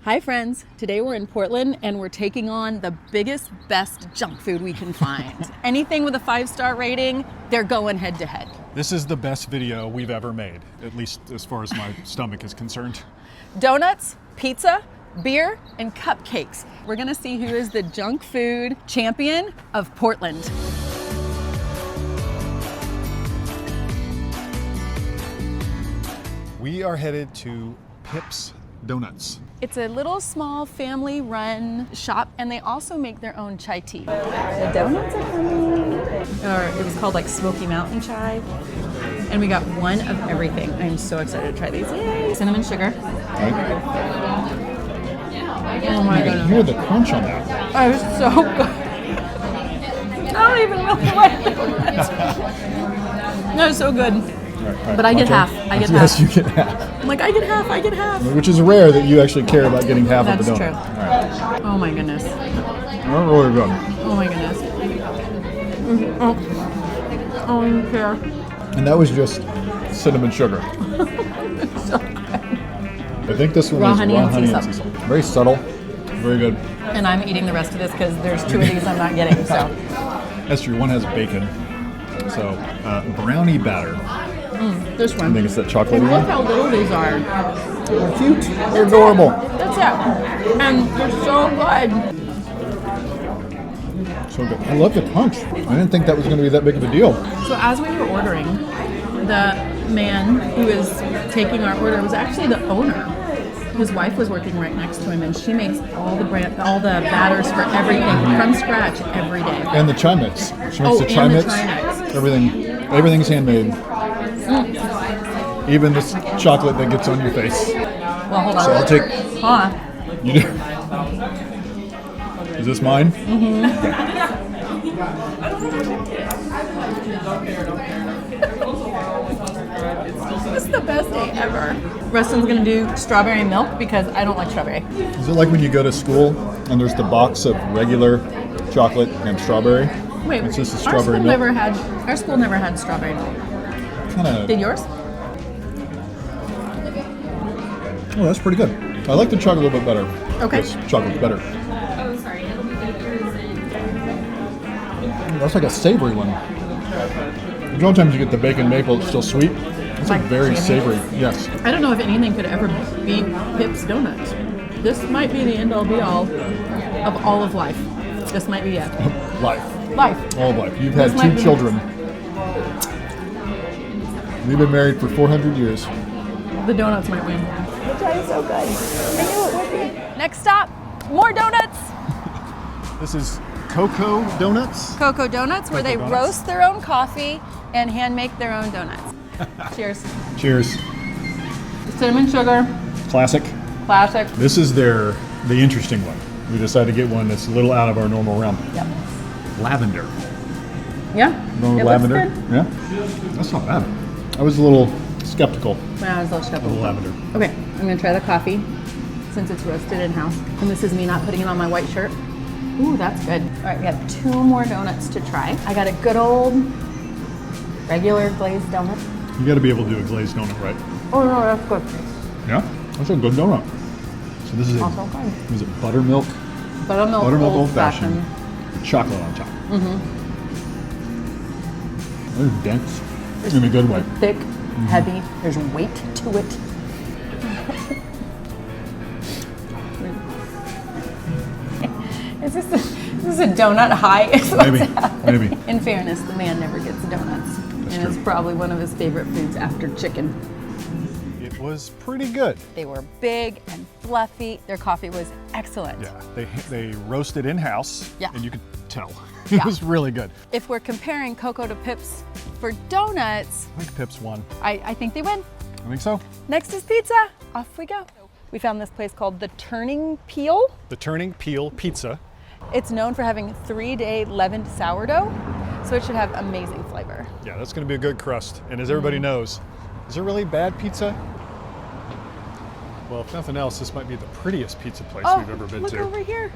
Hi friends, today we're in Portland and we're taking on the biggest, best junk food we can find. Anything with a 5-star rating, they're going head to head. This is the best video we've ever made, at least as far as my stomach is concerned. Donuts, pizza, beer, and cupcakes. We're gonna see who is the junk food champion of Portland. We are headed to Pip's Donuts. It's a little small family-run shop, and they also make their own chai tea. The donuts are coming. Or it was called like Smoky Mountain Chai. And we got one of everything. I'm so excited to try these. Yay! Cinnamon sugar. Right? Oh my You can goodness. hear the crunch on that. Oh, it was so good. I don't even really like donuts. No, it's so good. Right. But I get half. I get half. Yes, you get half. I'm like, I get half. Which is rare that you actually care about getting half That's of the donut. true. All right. Oh my goodness. They're really good. Oh my goodness. Oh, you care. And that was just cinnamon sugar. So good. I think this one Raw is honey raw and honey sea and salt. sea salt. Very subtle. Very good. And I'm eating the rest of this because there's 2 of these I'm not getting. So That's true. One has bacon. So brownie batter. this I one. think it's that chocolatey And look one. how little these are. They're cute. They're adorable. That's it. And they're so good. So good. I love the crunch. I didn't think that was going to be that big of a deal. So as we were ordering, the man who was taking our order was actually the owner. His wife was working right next to him, and she makes all the batters for everything from scratch every day. And the chai mix. She makes the chai and the mix. chai mix. Everything's handmade. Even this chocolate that gets on your face. Well, hold on. So I'll take. Hold on. You do. Is this mine? This is the best day ever. Rustin's gonna do strawberry milk because I don't like strawberry. Is it like when you go to school and there's the box of regular chocolate and strawberry? Wait, It's just a our strawberry school milk. our school never had strawberry milk. Kinda, Did yours? oh, that's pretty good. I like the chocolate a little bit better. Okay. This chocolate's better. That's like a savory one. Sometimes you get the bacon maple, it's still sweet. It's like Like very jammy. savory. Yes. I don't know if anything could ever beat Pip's Donuts. This might be the end-all be-all of all of life. This might be it. Life. Life. All of life. You've had This might 2 be- children. We've been married for 400 years. The donuts might win. The chai is so good. I knew it would be. Next stop, more donuts. This is Coco Donuts. Coco Donuts, where they Coco Donuts. roast their own coffee and hand make their own donuts. Cheers. Cheers. Cinnamon sugar, Classic. classic. This is the interesting one. We decided to get one that's a little out of our normal realm. Yep. Lavender. Yeah. Going with it looks lavender? good. Yeah. That's not bad. I was a little skeptical Yeah, I was a little of skeptical. the lavender. Okay, I'm gonna try the coffee since it's roasted in-house. And this is me not putting it on my white shirt. Ooh, that's good. All right, we have 2 more donuts to try. I got a good old regular glazed donut. You got to be able to do a glazed donut, right? Oh no, that's good. Yeah. That's a good donut. So this is Also good. is it buttermilk? Buttermilk old fashioned. Chocolate on top. It's dense in a good way. Thick, heavy, there's weight to it. Is this a donut high? Is what's Maybe. happening. Maybe. In fairness, the man never gets donuts. That's and true. it's probably one of his favorite foods after chicken. It was pretty good. They were big and fluffy. Their coffee was excellent. Yeah. They roasted in-house. Yeah. And you could tell. It Yeah. was really good. If we're comparing Coco to Pip's for donuts, I think Pip's won. I think they win. I think so. Next is pizza. Off we go. We found this place called the Turning Peel. The Turning Peel Pizza. It's known for having 3-day leavened sourdough, so it should have amazing flavor. Yeah, that's going to be a good crust. And as everybody knows, is there really bad pizza? Well, if nothing else, this might be the prettiest pizza place we've ever been look to. over here.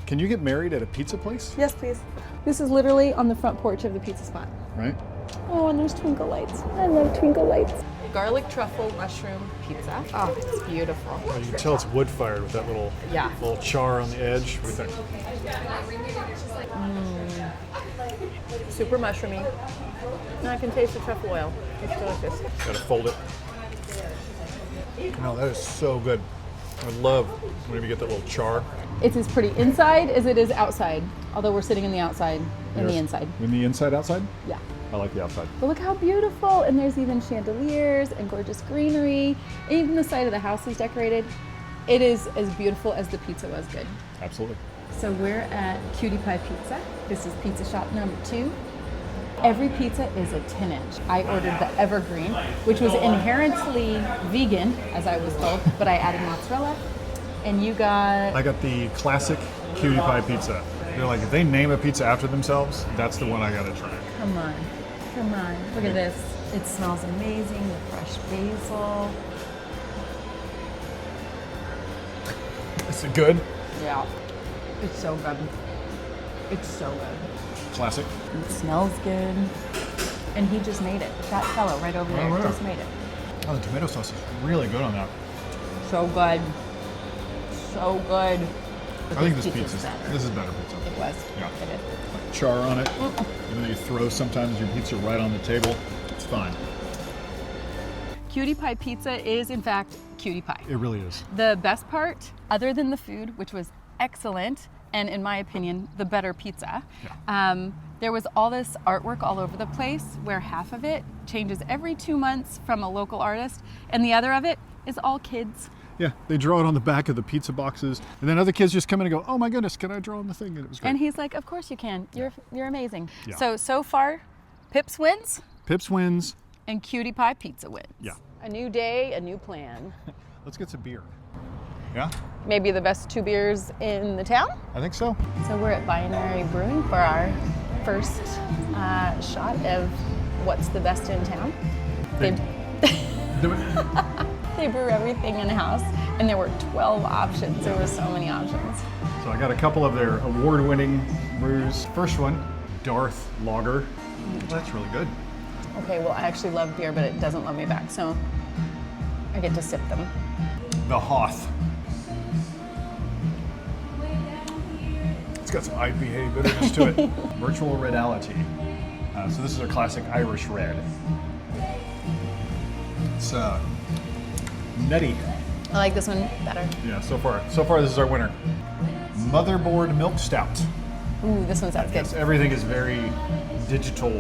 Can you get married at a pizza place? Yes, please. This is literally on the front porch of the pizza spot. Right? Oh, and there's twinkle lights. I love twinkle lights. garlic truffle mushroom pizza. Oh, it's beautiful. Oh, you can tell it's wood fired with that little char on the edge. What do you think? Super mushroomy. And I can taste the truffle oil. It's delicious. Gotta fold it. No, that is so good. I love whenever you get that little char. It's as pretty inside as it is outside. Although we're sitting in the outside, in the Yes. inside. In the inside, outside? Yeah. I like the outside. But look how beautiful. And there's even chandeliers and gorgeous greenery. Even the side of the house is decorated. It is as beautiful as the pizza was good. Absolutely. So we're at Cutie Pie Pizza. This is pizza shop number 2. Every pizza is a 10-inch. I ordered the Evergreen, which was inherently vegan, as I was told, but I added mozzarella. And you got... I got the classic Cutie Pie pizza. They're like, if they name a pizza after themselves, that's the one I gotta try. Come on. Come on. Look at this. It smells amazing. The fresh basil. Is it good? Yeah. It's so good. It's so good. Classic. It smells good. And he just made it. That fellow right over there right. just made it. Oh, the tomato sauce is really good on that. So good. So good. I think this pizza's pizza's better. this is better pizza. It was. Yeah. It is. Char on it. Even though you throw sometimes your pizza right on the table, it's fine. Cutie Pie Pizza is, in fact, Cutie Pie. It really is. The best part, other than the food, which was excellent, and in my opinion, the better pizza, there was all this artwork all over the place where half of it changes every 2 months from a local artist, and the other of it is all kids. Yeah, they draw it on the back of the pizza boxes, and then other kids just come in and go, "Oh my goodness, can I draw on the thing?" And it was great. And he's like, "Of course you can. You're amazing." Yeah. So far, Pips wins Pips wins. and Cutie Pie Pizza wins. Yeah. A new day, a new plan. Let's get some beer. Yeah, Maybe the best 2 beers in the town. I think so. So we're at Binary Brewing for our first shot of what's the best in town. They Do it. they brew everything in-house, and there were 12 options. There were so many options. So I got a couple of their award-winning brews. First one, Darth Lager. That's really good. Okay, well, I actually love beer, but it doesn't love me back, so I get to sip them. The Hoth. It's got some IPA bitterness to it. Virtual Redality. So this is a classic Irish red. It's nutty. I like this one better. Yeah, so far this is our winner. Motherboard Milk Stout. Ooh, this one sounds good. Yes, everything is very digital.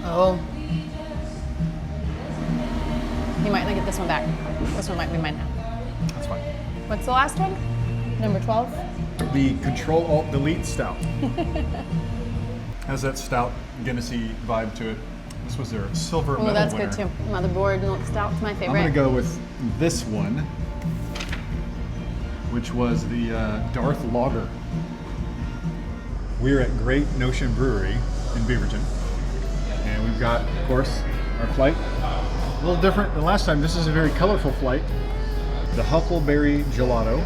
Oh. You might not get this one back. This one might be mine now. That's fine. What's the last one? Number 12? The Control-Alt-Delete Stout. Has that stout Guinnessy vibe to it. This was their silver Oh, medal that's winner. good too. Motherboard Milk Stout's my I'm favorite. gonna go with this one, which was the Darth Lager. We're at Great Notion Brewery in Beaverton, and we've got, of course, our flight. A little different than last time. This is a very colorful flight. The Huckleberry Gelato.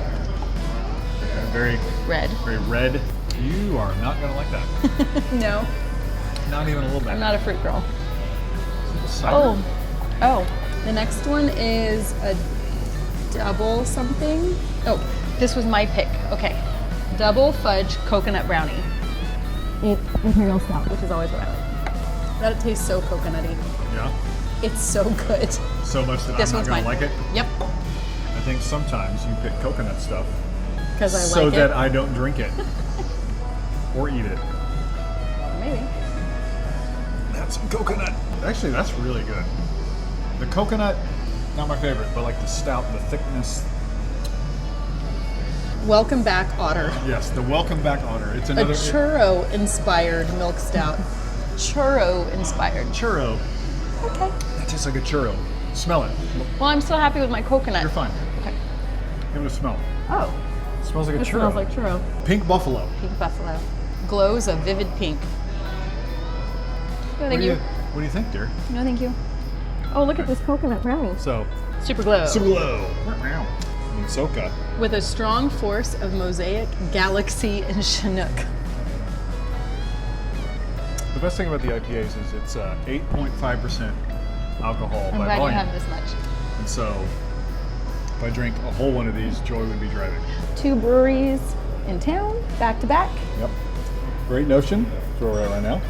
Very Red. very red. You are not gonna like that. No, Not even a little bit. I'm not a fruit girl. Cider. Oh, the next one is a double something. Oh, this was my pick. Okay. Double fudge coconut brownie. It's imperial stout, which is always what I like. That tastes so coconutty. Yeah. It's so good. So much that This I'm not one's gonna mine. like it. Yep. I think sometimes you pick coconut stuff Because I so like that it. I don't drink it or eat it. Maybe. That's some coconut. Actually, that's really good. The coconut, not my favorite, but like the stout, the thickness. Welcome back, Otter. Yes, the Welcome Back Otter. It's A another churro-inspired milk stout. Churro-inspired. churro. Okay. That tastes like a churro. Smell it. Well, I'm still happy with my coconut. You're fine. Okay. Give it a smell. Oh, It smells like a it churro. smells like churro. Pink buffalo. Pink buffalo. Glows a vivid pink. No, thank you. What do you think, dear? No, thank you. Oh, look at this coconut brownie. So, Super glow. Suglo. And Soka. With a strong force of Mosaic, Galaxy, and Chinook. The best thing about the IPAs is it's 8.5% alcohol I'm by glad you volume. have this much. And so if I drink a whole one of these, Joy would be driving. 2 breweries in town, back to back. Yep. Great Notion, that's where we're at right now.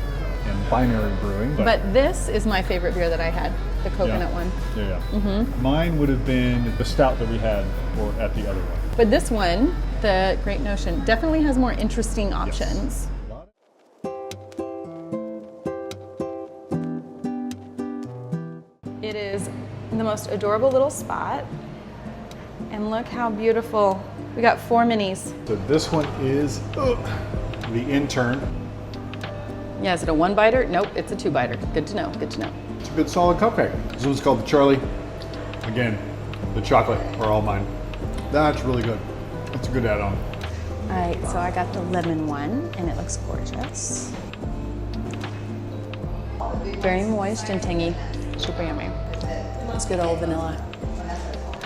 And Binary Brewing. But this is my favorite beer that I had, the coconut one. Yeah, yeah. Mine would have been the stout that we had at the other one. But this one, the Great Notion, definitely has more interesting options. It is the most adorable little spot. And look how beautiful. We got 4 minis. So this one is the Unturned. Yeah, is it a 1-biter? Nope, it's a 2-biter. Good to know, good to know. It's a good solid cupcake. This one's called the Charlie. Again, the chocolate are all mine. That's really good. That's a good add-on. All right, so I got the lemon one, and it looks gorgeous. Very moist and tangy, super yummy. It's good old vanilla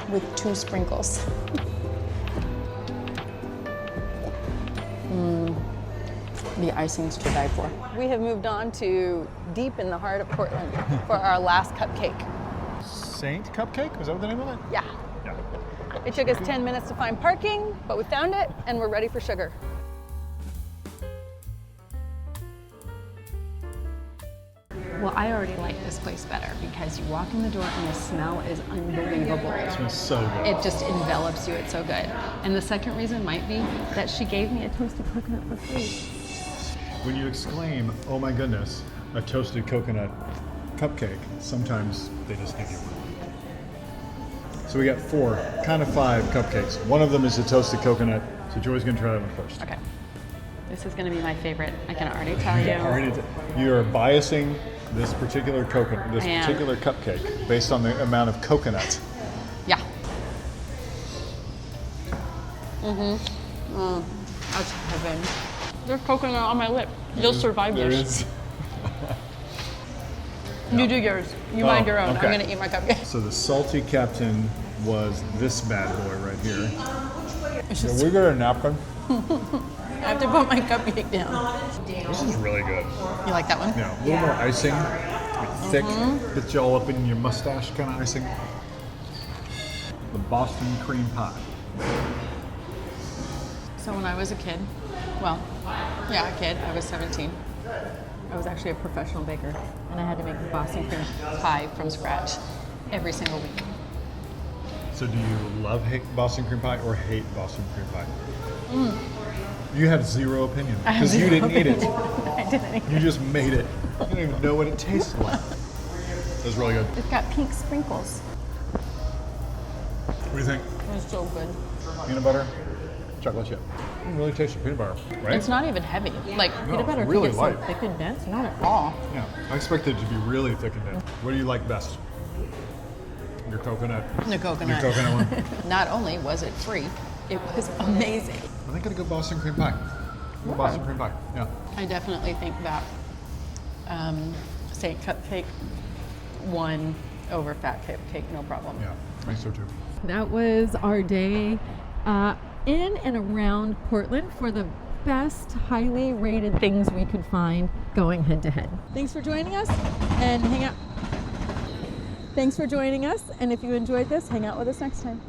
with 2 sprinkles. The icing's to die for. We have moved on to deep in the heart of Portland for our last cupcake. Saint Cupcake? Was that the name of it? Yeah. Yeah. It took us 10 minutes to find parking, but we found it, and we're ready for sugar. Well, I already like this place better because you walk in the door and the smell is unbelievable. It smells so good. It just envelops you, it's so good. And the second reason might be that she gave me a toasted coconut for free. When you exclaim, oh my goodness, a toasted coconut cupcake, sometimes they just give you one. So we got 4, kind of 5 cupcakes. One of them is a toasted coconut, so Joy's gonna try that one first. Okay. This is gonna be my favorite. I can already tell you. You are biasing this particular coconut, this I am. particular cupcake based on the amount of coconut. Yeah. That's heaven. There's coconut on my lip. You'll survive There this. is. You do yours. You Oh, mind your own. okay. I'm gonna eat my cupcake. So the salty captain was this bad boy right here. It's So just, we got a napkin. I have to put my cupcake down. This is really good. You like that one? Yeah, a little more icing, like thick, gets you all up in your mustache kind of icing. The Boston cream pie. So when I was a kid, well, yeah, a kid, I was 17. I was actually a professional baker, and I had to make Boston cream pie from scratch every single week. So do you love Boston cream pie or hate Boston cream pie? You had 0 opinion I have because you zero didn't eat it. I didn't eat You it. just made it. You don't even know what it tasted like. It was really good. It's got pink sprinkles. What do you think? It's so good. Peanut butter, chocolate chip. You can really taste the peanut butter, right? It's not even heavy. Like peanut butter really can get light. so thick and dense. Not at all. Yeah, I expected it to be really thick and dense. What do you like best? Your coconut. The coconut. Your coconut one. Not only was it free, it was amazing. I think I'd go Boston cream pie. Go Boston cream pie. Yeah. I definitely think that Saint Cupcake won over Fat Cupcake, no problem. Yeah, I think so too. That was our day in and around Portland for the best highly rated things we could find going head to head. Thanks for joining us and hang out. Thanks for joining us, and if you enjoyed this, hang out with us next time.